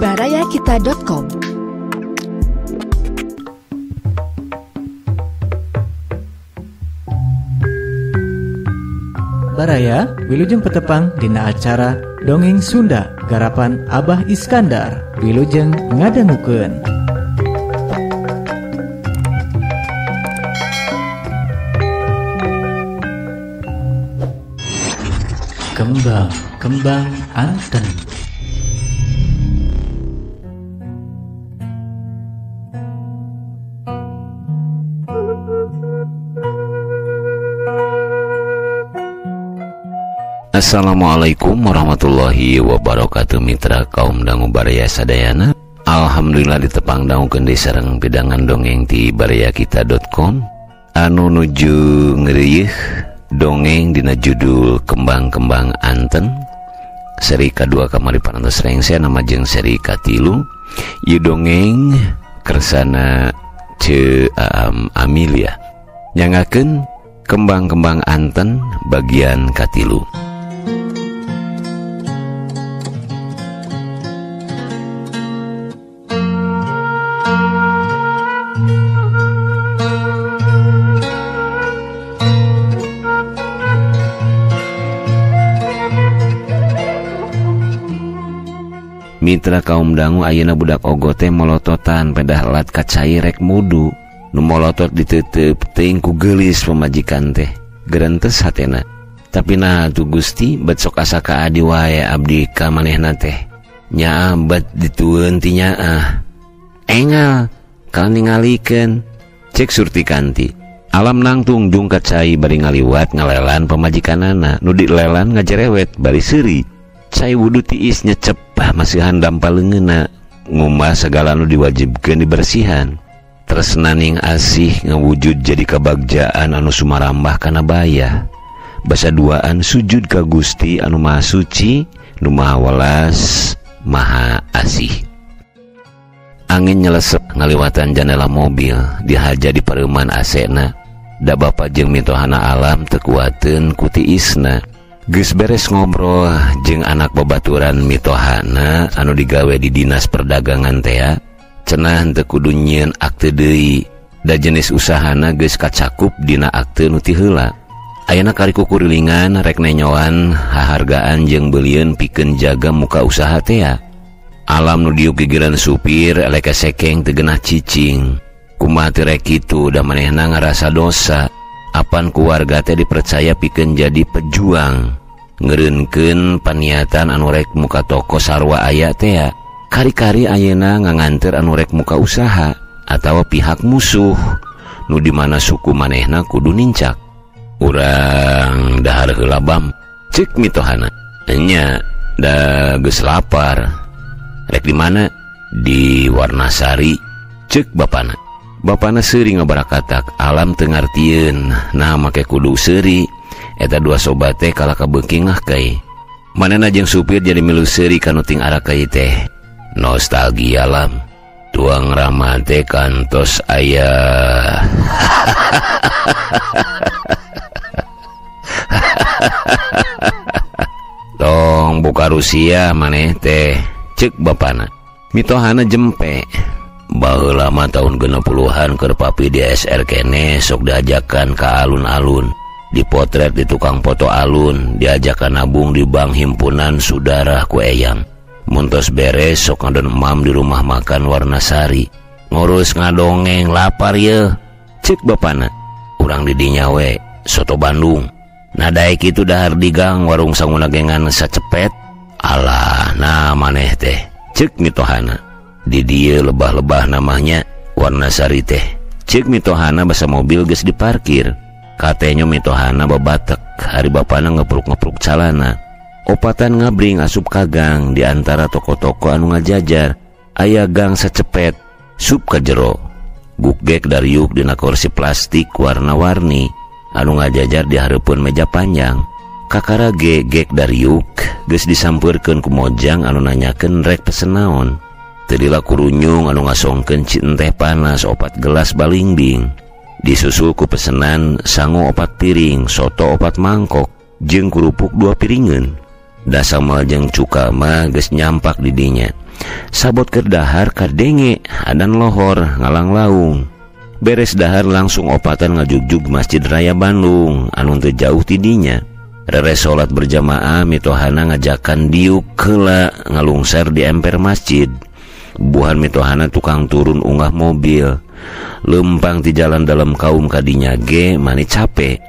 barayakita.com. Baraya wilujeng petepang dina acara Dongeng Sunda garapan Abah Iskandar. Wilujeng ngadangukeun. Kembang Anten. Assalamualaikum warahmatullahi wabarakatuh. Mitra kaum dangu baraya sadayana, alhamdulillah ditepang dangukeun deui sareng pidangan dongeng ti barayakita.com anu nuju ngeureuyeuh dongeng dina judul Kembang Anten. Seri kedua kamari parantos rengse nama jeung seri katilu. Ieu dongeng kersana Ce Amelia nyangakeun Kembang Anten bagian katilu. Mitra kaum dangu, ayeuna budak ogote molototan pedah lat kacai rek mudu. Nu molotot diteuteup teuing ku geulis pamajikan teh. Gerentes hatena. Tapi nah tu Gusti bet sok asa ka adi wae abdi ka manehna teh. Nyaa bet ditueun ti nyaa. Engal kal ningalikeun. Cek Surti Kanti. Alam nangtung jung kacai bari ngaliwat ngalelan pamajikanana. Nu dilelan ngajerewet bari seuri. Cai wudu tiis nyecep masihan dampaleungeuna ngumah segala nu diwajibkeun dibersihan. Tresna ning asih ngawujud jadi kabagjaan anu sumarambah kana bayah. Basa duaan sujud ka Gusti anu Maha Suci, nu Maha Welas, Maha Asih. Angin nyelesep ngaliwatan jendela mobil, dihaja di pareuman AC-na. Da bapa jeung mitohana alam teu kuateun ku tiisna. Geus beres ngobrol jeung anak babaturan mitohana anu digawe di dinas perdagangan teh, cenah teu kudu nyieun akte deui. Da jenis usahana geus kacakup dina akte nu ti heula. Ayeuna kari kukurilingan rek nenyoan hahargaan jeung beulieun pikeun jaga muka usaha teh. Alam nu diuk gigiran supir elek sekeng teu geunah cicing. Kumaha teu rek kitu da manehna ngarasa dosa. Apan keluarga teh dipercaya pikeun jadi pejuang ngeureunkeun paniatan anu rek muka toko sarua aya teh. Kari-kari ayeuna nganganteur anu rek muka usaha atawa pihak musuh nu di mana suku manehna kudu nincak. Urang dahar heula bam, ceuk mitohana. Nya da geus lapar. Rek di mana? Di Warnasari, ceuk bapana. Bapana seuri ngabarakatak, alam teu ngartieun nah make kudu seuri. Eta dua sobat teh kala kabeuking kai. Manehna jeung supir jadi milu seuri kanu ting arakai teh. Nostalgia lam. Tuang rama teh kantos aya. Tong buka Rusia maneh teh, ceuk bapana. Mitohana jempe. Baheula mah tahun 60-an keur papi di SR kene sok diajakan ka alun-alun, dipotret di tukang foto alun, diajakan nabung di bank himpunan Sudara ku eyang. Muntos beres sok ngadon emam di rumah makan Warnasari. Ngurus ngadongeng lapar ye. Cek bapana. Urang di dinya we soto Bandung. Nadae kitu dahar di gang warung sanguna gengan sacepet. Alah nah maneh teh. Cek mitohana. Di dia lebah-lebah namanya Warnasari teh. Cek mitohana basa mobil geus diparkir. Katenya mitohana babatek. Hari bapana ngepruk-ngepruk calana. Opatan ngabring asup ka gang. Di antara toko-toko anu ngajajar aya gang sacepet sup ka jero. Gukgek dariuk dina kursi plastik warna-warni anu ngajajar di hareupeun meja panjang. Kakara gek dariuk geus disampeurkeun ku mojang anu nanyakeun rek pesen naon. Tadila kurunyung anu ngasongkeun cin teh panas 4 gelas balingbing. Disusul ku pesenan sangu 4 piring, soto 4 mangkok, jeung kerupuk 2 piringeun. Da samal jeung cuka mah geus nyampak di dinya. Sabot keur dahar ka denge adan lohor ngalang laung. Beres dahar langsung opatan ngajugjug Masjid Raya Bandung anu teu jauh tidinya. Reres salat berjamaah mitohana ngajakan diuk heula ngalungsar di emper masjid. Buhan mitohana tukang turun unggah mobil. Lempang ti jalan dalam kaum kadinya ge mani capek.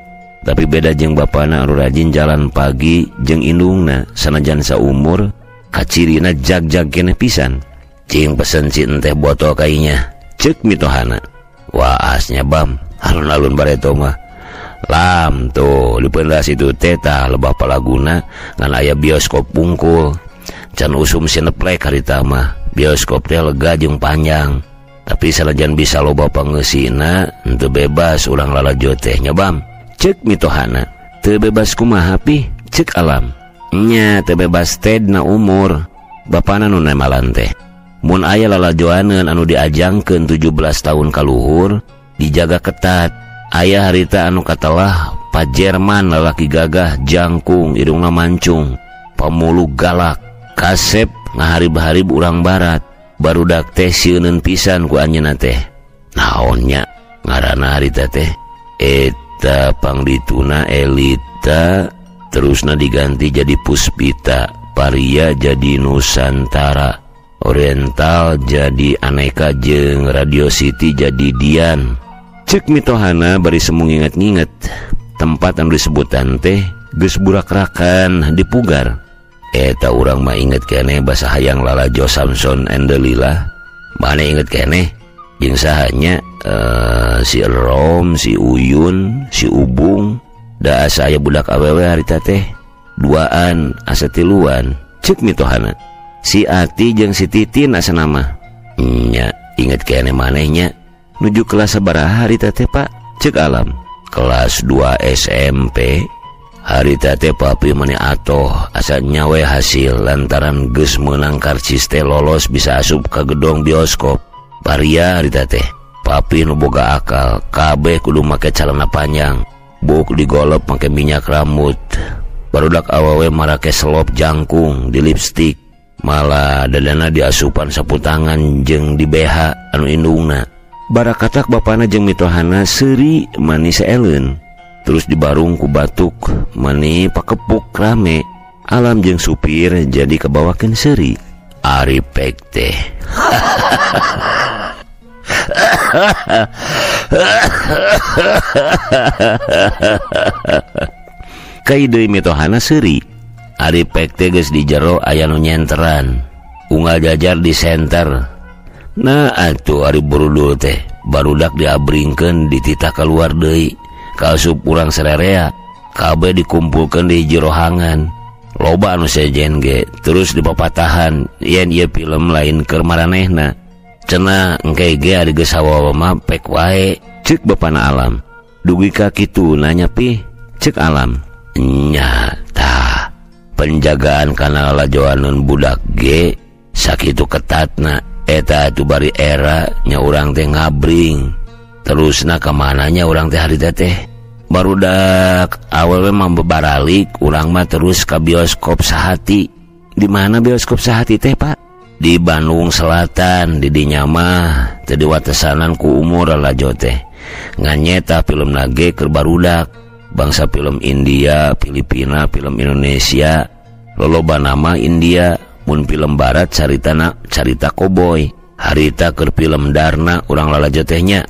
Tapi beda jeung bapana anu rajin jalan pagi jeung indungna sanajan saumur kacirina jag-jag keneh pisan. Cing pesen si enteh botol kainya. Ceuk mitohana. Wah asnya bam, alun-alun bareto mah. Lam tuh di pendas itu teta lebah palaguna ngan aya bioskop pungkul. Can usum sineplek harita mah. Bioskop teh lega jeung panjang. Tapi sanajan bisa loba pangeusina henteu bebas urang lalajo teh nya bam. Cek mitohana teu bebas kumaha pi cek alam nya teu bebas teh dina umur bapana nu nemalan teh mun aya lalajoaneun anu diajangkeun 17 tahun kaluhur dijaga ketat. Aya harita anu katelah pajerman lalaki gagah jangkung irungna mancung pamulu galak kasep ngaharib-harib urang barat barudak teh sieuneun pisan ku anjeunna teh naonnya ngaranna harita teh Pangdituna Elita terusna diganti jadi Puspita, Paria jadi Nusantara, Oriental jadi Aneka jeung Radio City jadi Dian. Cek mitohana bari semu nginget-nginget tempat anu disebutan teh geus burak-rakan dipugar. Eta urang mah inget keneh basa hayang lalajo Samson and Delilah. Mane inget keneh jeung sahanya si Rom, si Uyun, si Ubung, da asa aya budak awewe harita teh duaan asa tiluan. Cek mitohana si Ati jeung si Titin asa nama nya inget kene manehnya nuju kelas sabaraha harita teh Pak? Cek alam kelas 2 SMP. Harita teh papi mani atoh asa nyawe hasil lantaran geus meunang karcis teh lolos bisa asup ka gedong bioskop. Paria harita teh papi nu boga akal kabeh kudu make celana panjang buk digolep make minyak rambut barudak awewe marake selop jangkung di lipstik malah dadana diasupan sapu tangan jeung di BH anu indungna. Barakatak bapana jeung mitohana seuri mani saeleun terus dibarung ku batuk mani pakepuk rame. Alam jeung supir jadi kebawakeun seuri. Ari pek teh kai deui mitohana seuri. Ari pek teh geus di jero aya nu nyenteran unggal jajar di senter. Nah atuh ari burudul teh barudak diabringkeun dititah keluar deui ka asup urang sarerea kabeh dikumpulkeun di jerohangan. Loba anu sejen ge terus dipapatahan yen ieu film lain keur maranehna. Cenah engke ge ari geus sawawa mah pek wae. Ceuk bapana Alam. Dugi ka kitu nanya pi. Ceuk Alam. Nya tah. Penjagaan kana lajoaneun budak ge sakitu ketatna. Eta atuh bari era nya urang teh ngabring. Terusna ka mananya urang teh harita teh? Barudak awewe mah bebaralik urang mah terus ka bioskop Sahati. Di mana bioskop Sahati teh Pak? Di Bandung Selatan. Di dinya mah teu diwatesanan ku umur lalajo teh. Nganyeta film nage keur barudak. Bangsa film India, Filipina, film Indonesia. Loloba nama India. Mun film barat carita koboi. Harita keur film Darna urang lalajo teh nya.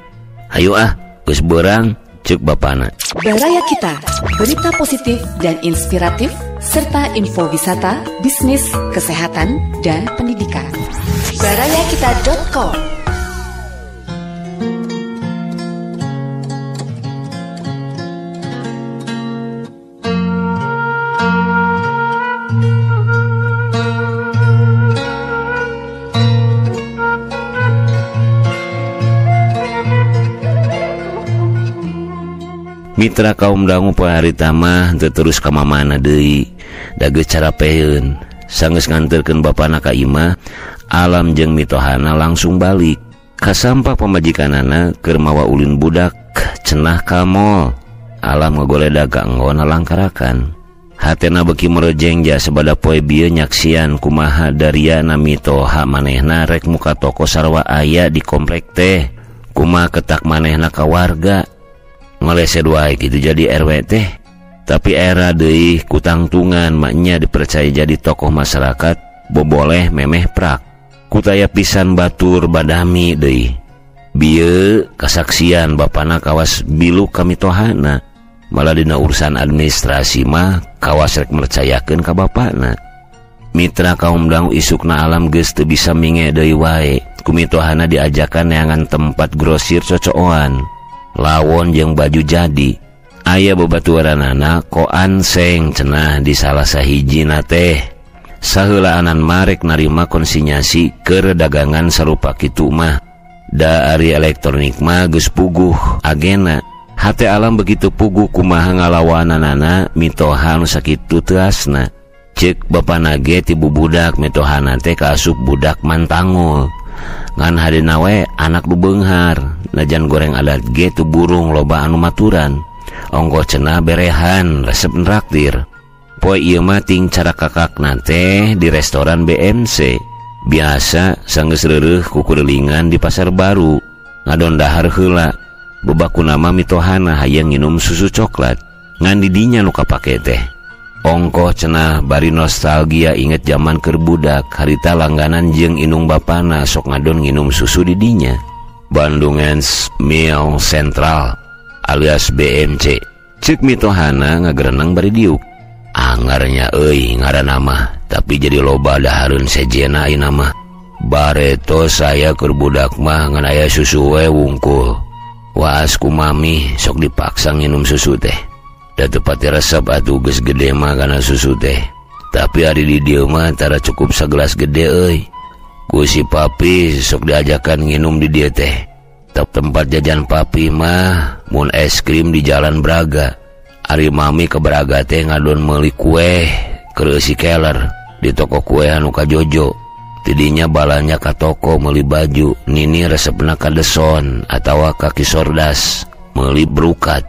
Hayu geus beurang. Cek bapana. Baraya Kita, berita positif dan inspiratif serta info wisata, bisnis, kesehatan, dan pendidikan. barayakita.com. Mitra kaum dangu poe harita mah teu terus ka mamana deui da geus carapeun. Sanggeus nganterkeun bapana ka imah, Alam jeung mitohana langsung balik. Kasampah pamajikanana keur mawa ulin budak cenah ka mall. Alam ngagoledag ka enggon langkarakan. Hatena beki merejengja sabada poe bieu nyaksian kumaha Daryana mitoha manehna rek muka toko sarwa aya di komplek teh. Kumaha ketak manehna ka warga. Ngeleset wae kitu jadi RW teh. Tapi era deui kutangtungan maknya dipercaya jadi tokoh masyarakat boboleh memeh prak. Kutaya pisan batur badami deui. Bieu kasaksian bapana kawas bilu kamitohana. Malah dina urusan administrasi mah kawas rek mercayakeun ka bapana. Mitra kaum dangu isukna alam geus teu bisa minge deui wae. Kumitohana diajakan neangan tempat grosir cocoan, lawon jeung baju jadi. Aya babaturanana koan seng cenah di salah sahijina teh. Saheulaan marek narima konsinyasi keur dagangan sarupa kitu mah. Da ari elektronik mah geus puguh agena. Hate alam begitu puguh kumaha ngalawananana mitoha nu sakitu teu asna. Ceuk bapana ge ti bubudak mitohana teh kaasup budak mantangul. Ngan hadina we anak nu beunghar, najan goreng adat ge tu burung loba anu maturan. Ongkoh cenah berehan resep nraktir. Poe ieu mah ting cara kakakna teh di restoran BMC. Biasa sanggeus reureuh kukurelingan di Pasar Baru. Ngadon dahar heula. Bebaku nama mitohana hayang nginum susu coklat. Ngan didinya nu kapake teh. Ongkoh cenah bari nostalgia inget zaman keur budak. Harita langganan jeung inung bapana sok ngadon nginum susu didinya. Bandungens Meal Central alias BMC. Ceuk mitohana ngagerenang bari diuk. Angarnya euy ngaranna mah, tapi jadi loba dahareun sejena ayeuna mah. Bareto saya keur budak mah ngan aya susu we wungkul. Waas ku mami sok dipaksa nginum susu teh. Da teu pati resep atuh geus gede mah kana susu teh. Tapi ari di dieu mah tara cukup sagelas gede euy. Ku si papi sok diajakan nginum di dieu teh. Tempat jajan papi mah mun es krim di Jalan Braga. Ari mami ke Braga teh ngadon meuli kue keur si Keller di toko kue anu ka Jojo. Tidinya balanya ka toko meuli baju, nini resepna ka Deson atawa ka Kisordas meuli brukat.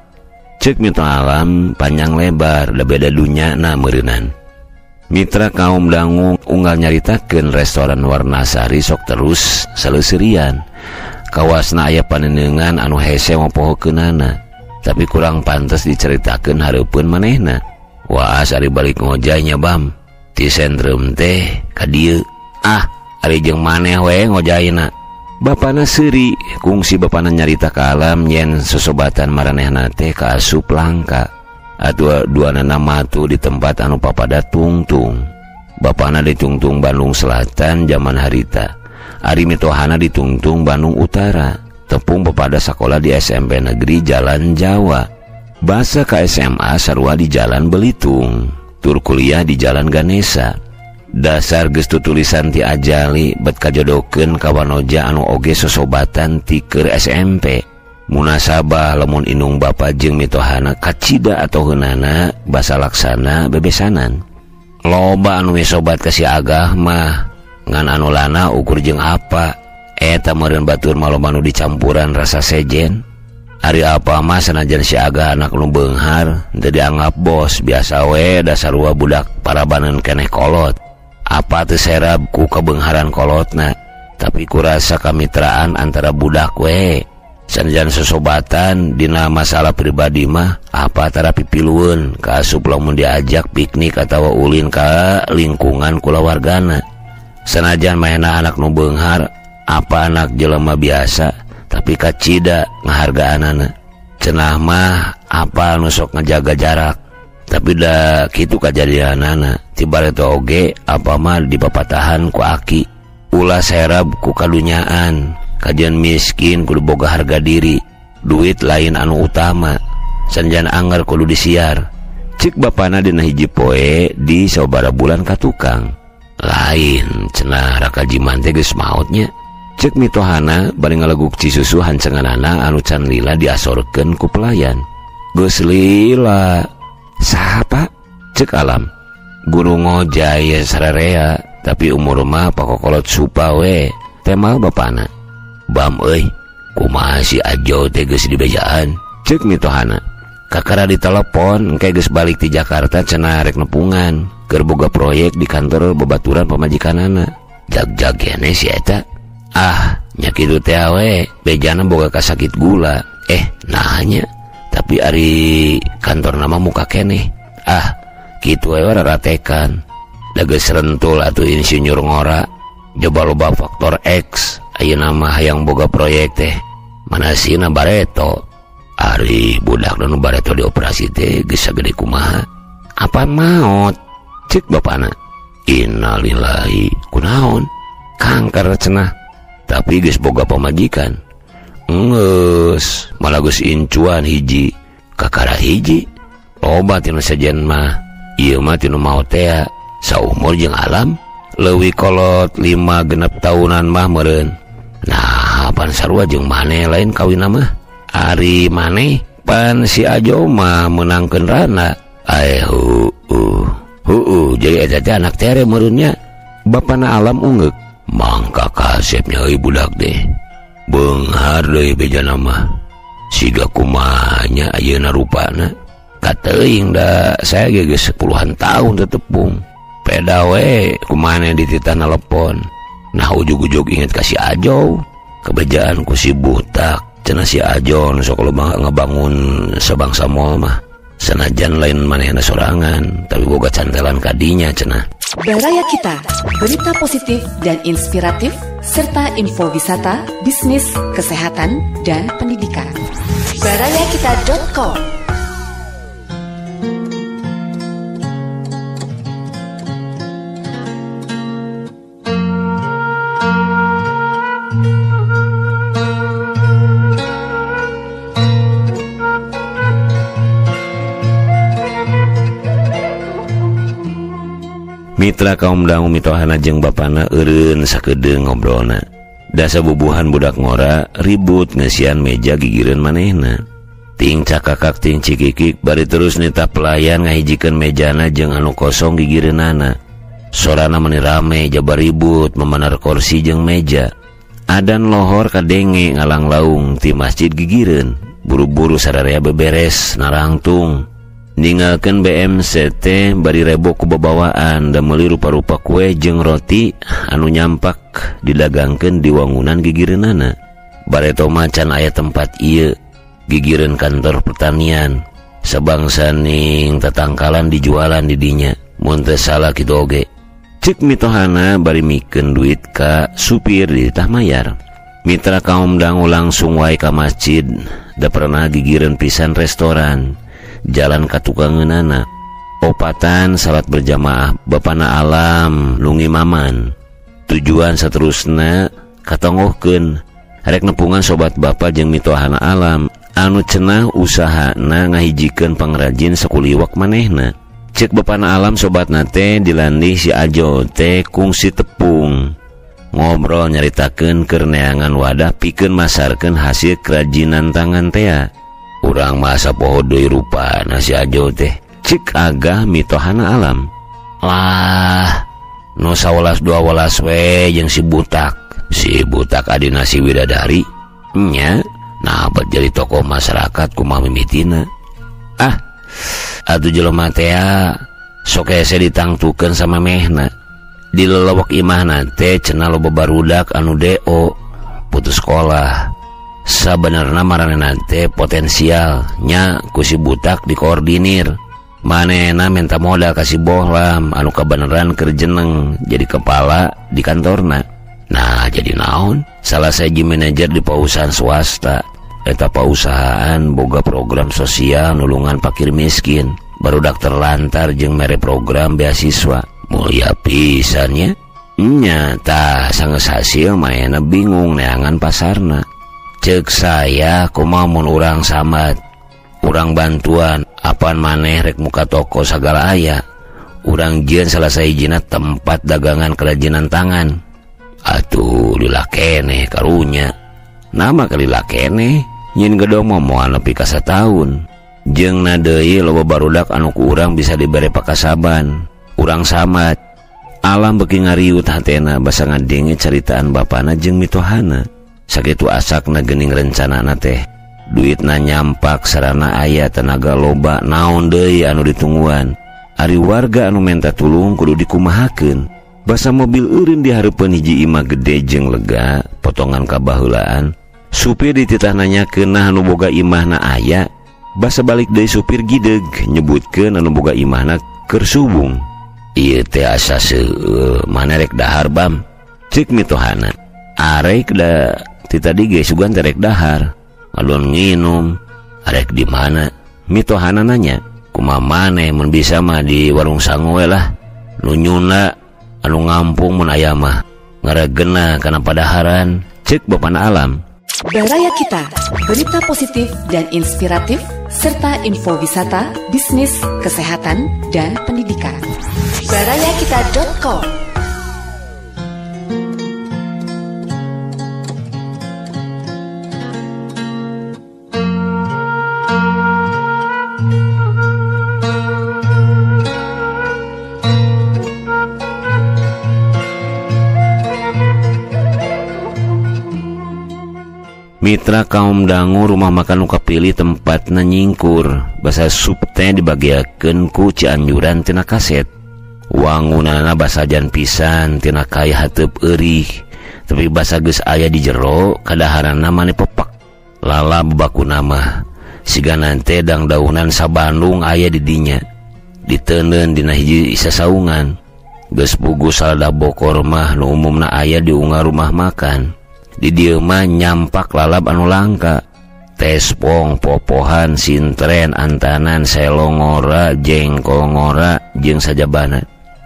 Ceuk mito alam panjang lebar da beda dunyana meureunan. Mitra kaum dangu unggal nyaritakeun restoran Warnasari sok terus saleuseurian. Kawasna aya paneneungan anu hese mopohokeunana, tapi kurang pantes diceritakeun hareupeun manehna. Waas ari balik ngojay nya Bam. Ti sentrum teh ka dieu. Ah, ari jeung maneh we ngojayna. Bapana seuri, kungsi bapana nyarita ka alam yen sosobatan maranehna teh kaasup langka. Atuh duanana matu di tempat anu papada tungtung. Bapana di Tungtung Bandung Selatan zaman harita. Ari mitohana di Tungtung Bandung Utara. Tepung papada sakola di SMP Negeri Jalan Jawa. Basa ka SMA sarua di Jalan Belitung. Tur kuliah di Jalan Ganesa. Dasar geus tutulisan ti ajali bet kajodokeun ka wanoja anu oge sosobatan ti keur SMP. Munasabah lamun inung bapa jeung mitohana kacida atau heunana basa laksana bebesanan. Loba anu sobat ka si Agah mah ngan anu lana ukur jeung apa. Eta meureun batur maloba nu dicampuran rasa sejen. Ari apa mah sanajan si Agah anak nu beunghar teu dianggap bos, biasa we dasarua budak parabaneun keneh kolot. Apa teu serab ku kebeungharan kolotna, tapi kurasa kamitraan antara budak we. Sanajan sosobatan dina masalah pribadi mah apa tara pipilueun kaasup lamun diajak piknik atawa ulin ka lingkungan kulawargana. Sanajan mahena anak nu beunghar apa anak jelema biasa, tapi kacida ngahargaanana. Cenah mah apa anu sok ngajaga jarak, tapi da kitu kajadianana. Tibareto oge apa mah dipapatahan ku aki. Ulah serab ku kadunyaan, kajian miskin kudu boga harga diri. Duit lain anu utama, sanjan anger kudu disiar. Cik bapana dina hiji poe di sabara bulan ka tukang. Lain cenah raka jiman teh geus maotnya. Cek mitohana bari ngaleguk cisusu hancenganana anu can lila diasorkeun ku pelayan. Geus lila. Saha Pak? Cek alam. Guru ngojay sararea, tapi umur mah pakokolot supa we. Temal bapana. Bam euy, kumaha si Ajo teh geus dibejaan. Cek mitohana. kakara ditelepon engke geus balik ti Jakarta cenah rek nepungan keur boga proyek di kantor babaturan pamajikanana. Jag-jag kene si eta. Nya kitu teh we bejana boga kasakit gula. Nanya tapi ari kantor nama muka kene. Kitu we raratekan. Da geus rentul atuh insinyur ngora. Coba loba faktor X ayeuna mah hayang boga proyek teh. Manasina bareto. Ari budak nu bareto dioperasi teh geus sagede kumaha? Apaan maot? Cek bapana. Innalillahi, kunaon? Kanker cenah. Tapi geus boga pamajikan. Geus, malah geus incuan hiji. Kakara hiji. Loba tinu sajen mah. Ieu mah tinu maot teh saumur jeung alam. Leuwih kolot 5 tahunan mah meureun. Nah, pan sarua jeung maneh lain kawinna mah. Ari maneh pan si Ajo mah menangkeun rana. Jadi eta teh anak tere meureunnya. Bapana Alam ungeuk. Mangka kasepnya euy budak deh. Beunghar deui bejana mah. Siga kumanya ayeuna rupana. Kateuing da saya geus 10-an tahun tetepung. Peda we kumane dititah nelepon. Nah ujug-ujug inget ka si Ajo. Kebejaan ku si butak. Cenah si Ajo nu sok loba ngebangun sabangsa mall mah. Sanajan lain manehna sorangan, tapi boga cantelan kadinya cenah. Baraya Kita, berita positif dan inspiratif serta info wisata, bisnis, kesehatan, dan pendidikan. barayakita.com. Mitra kaum dangu mitohana jeung bapana eureun sakedeung ngobrolna. Da sabubuhan budak ngora ribut ngeusian meja gigireun manehna. Ting cakakak ting cikikik bari terus nita pelayan ngahijikeun mejana jeung anu kosong gigireunana. Sorana meni rame jabar ribut memanar kursi jeung meja. Adan lohor kadenge ngalang laung ti masjid gigireun. Buru-buru sadarea beberes narangtung. Ninggalkeun BMCT bari rebok ku babawaan da meuli rupa-rupa kue jeung roti anu nyampak didagangkeun di wangunan gigireunana. Bareto macan aya tempat ieu gigireun kantor pertanian. Sabangsa ning tatangkalan dijualan di dinya. Mun teu salah kitu oge. Cek mitohana bari mikeun duit ka supir di tah mayar. Mitra kaum dangu langsung wae ka masjid. Da pernah gigireun pisan restoran. Jalan ka tukangeunana. Opatan salat berjamaah bapana Alam lungi maman. Tujuan saterusna katongohkeun rek nepungan sobat bapa jeung mitohana Alam anu cenah usahana ngahijikeun pangrajin sakuliwak manehna. Cek bapana Alam sobatna teh dilandih si Ajo teh kungsi tepung. Ngobrol nyaritakeun keur neangan wadah pikeun masarkeun hasil kerajinan tangan teh. Urang masa poho deui rupana si Ajo teh. Cik agah mitohana Alam. Lah, nu 11-12 we jeung si butak. Si butak adina si widadari. Nya, nah bet jadi tokoh masyarakat kumaha mimitina. Atuh jelema teh sok hese ditangtukeun sama mehna. Di lelewek imahna teh cenah loba barudak anu DO putus sekolah. Sabenerna maranena teh potensial nya ku si butak dikoordinir. Manehna minta modal ka si Bohlam anu kabeneran keur jeneng jadi kepala di kantorna. Nah jadi naon? Salah saji manajer di pausahaan swasta. Eta pausahaan boga program sosial nulungan pakir miskin. Barudak terlantar jeung mere program beasiswa. Mulia pisannya. Nya tah sangeus hasil maena bingung neangan pasarna. Cek saya kumaha mun urang samad. Urang bantuan apaan maneh rek muka toko sagala aya. Urang jieun salah sahijina tempat dagangan kerajinan tangan. Atuh lila keneh karunya. Nama kalila keneh nyin gedong momoan nepi ka sataun. Jeung na deui loba barudak anu ku urang bisa dibere pakasaban. Urang samad. Alam beuki ngariut hatena basa ngadenge caritaan bapana jeung mitohana. Sakitu asakna geuning rencanana teh Duitna nyampak sarana aya tenaga loba naon deui anu ditungguan. Ari warga anu menta tulung kudu dikumahakeun. Basa mobil eureun di hareupeun hiji imah gede jeung lega, potongan kabaheulaan. Supir dititah nanyakeun nah anu boga imahna aya. Basa balik deui supir gideg nyebutkeun anu boga imahna keur subung. Ieu teh asa seueur, mana rek dahar bam? Ceuk mitohana. Arek da ti tadi ge sugan rek dahar. Alun nginum, arek di mana? Mitohana nanya, kumaha maneh mun bisa mah di warung sangu we lah. Nu nyuna anu ngampung mun aya mah ngaregena kana padaharan. Ceuk Bapana Alam. Baraya Kita, berita positif dan inspiratif serta info wisata, bisnis, kesehatan, dan pendidikan. barayakita.com. Mitra kaum dangu rumah makan nu kapilih tempatna nyingkur. Basa sup teh dibagiakeun ku Cianjuran tina kaset. Wangunana basajan pisan tina kaya hateup eurih. Tapi basa geus aya di jero kadaharanna mane pepak. Lala bebakuna mah siga nante dang daunan sabandung aya di dinya. Diteuneun dina hiji sasaungan. Geus puguh salada bokor mah nu umumna aya di unggah rumah makan. Di dieu mah nyampak lalap anu langka. Tespong, popohan, sintren, antanan, selongora, jengkolngora, jeung sajabana.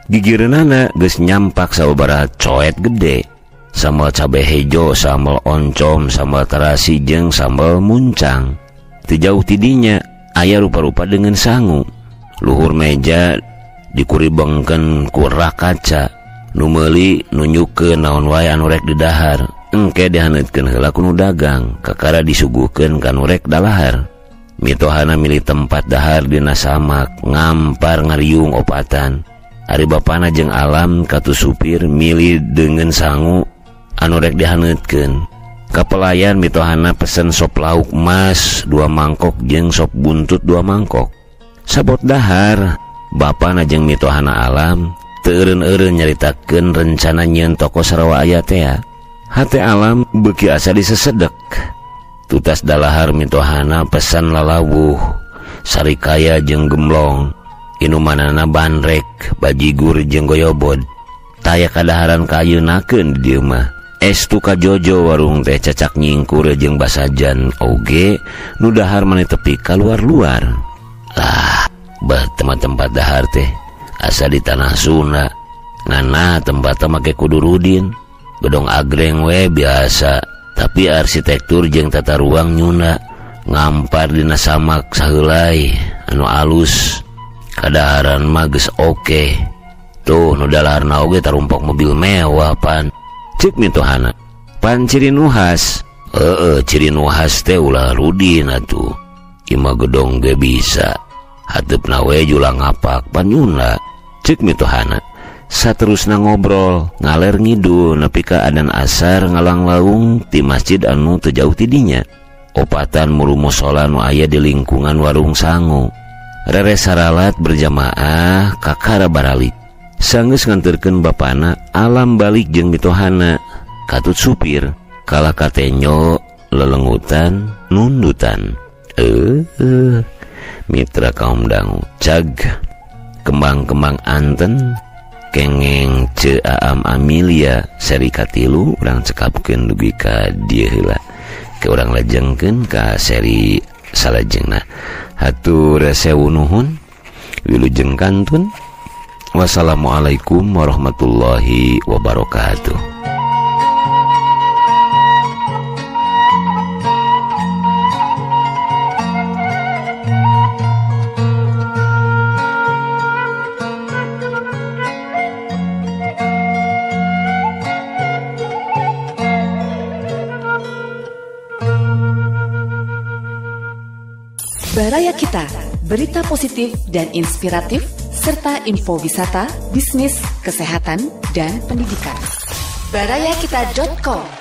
Gigireunana geus nyampak sababaraha coet gede. Sambal cabe hejo, sambal oncom, sambal terasi, jeung sambal muncang. Ti jauh ti dinya aya rupa-rupa dengan sangu. Luhur meja dikuribengkeun ku rak kaca. Nu meuli nunjukkeun naon wae anu rek didahar. Engke dihaneutkeun heula ku nu dagang, kakara disuguhkeun ka nu rek dalahar. Mitohana milih tempat dahar dina samak, ngampar ngariung opatan. Ari Bapana jeung Alam katu supir milih dengan sangu anu rek dihaneutkeun. Ka pelayan mitohana pesen sop lauk mas 2 mangkok jeung sop buntut 2 mangkok. Sabot dahar, Bapana jeung mitohana Alam teu eureun-eureun nyaritakeun rencana nyieun toko sarua aya teh. Hate Alam beuki asa disesedek. Tutas dalahar mitohana pesan lalawuh, sarikaya jeung gemblong. Inumanana bandrek, bajigur jeung goyobod. Taya kadaharan kayeunakeun di dieu mah. Estu ka Jojo warung teh cacak nyingkur jeung basajan oge nu dahar mane tepi ka luar-luar. Lah, bah tempat-tempat dahar teh asa di tanah Sunda. Ngana tempatna make kudu rudin. Gedong agreng we biasa, tapi arsitektur jeung tata ruang nyuna. Ngampar dina samak saheulai anu alus. Kadaharan mah geus oke. Tuh nu dalaharna oge tarumpok mobil mewah pan. Ceuk mitohana. Pan ciri nu khas. Ciri nu khas teh ulah rudin atuh. Imah gedong ge bisa. Hateupna we julang ngapak pan nyuna. Ceuk mitohana. Saterusna ngobrol ngaler ngidul nepi ka adzan asar ngalang laung ti masjid anu teu jauh ti dinya. Opatan mulu mushola nu aya di lingkungan warung sangu. Rere saralat berjamaah kakara baralik. Sanggeus nganterkeun Bapana Alam balik jeung mitohana. Katut supir kalah katenyo lelengutan nundutan. Mitra kaum dangu cag kembang-kembang anten kengeng ce Aam Amelia seri katilu urang cekapkeun dugi ka dieu heula ke urang lajengkeun ka seri salajengna. Hatur sewu nuhun wilujeng kantun. Wassalamualaikum warahmatullahi wabarakatuh. Baraya Kita, berita positif dan inspiratif, serta info wisata, bisnis, kesehatan, dan pendidikan. barayakita.com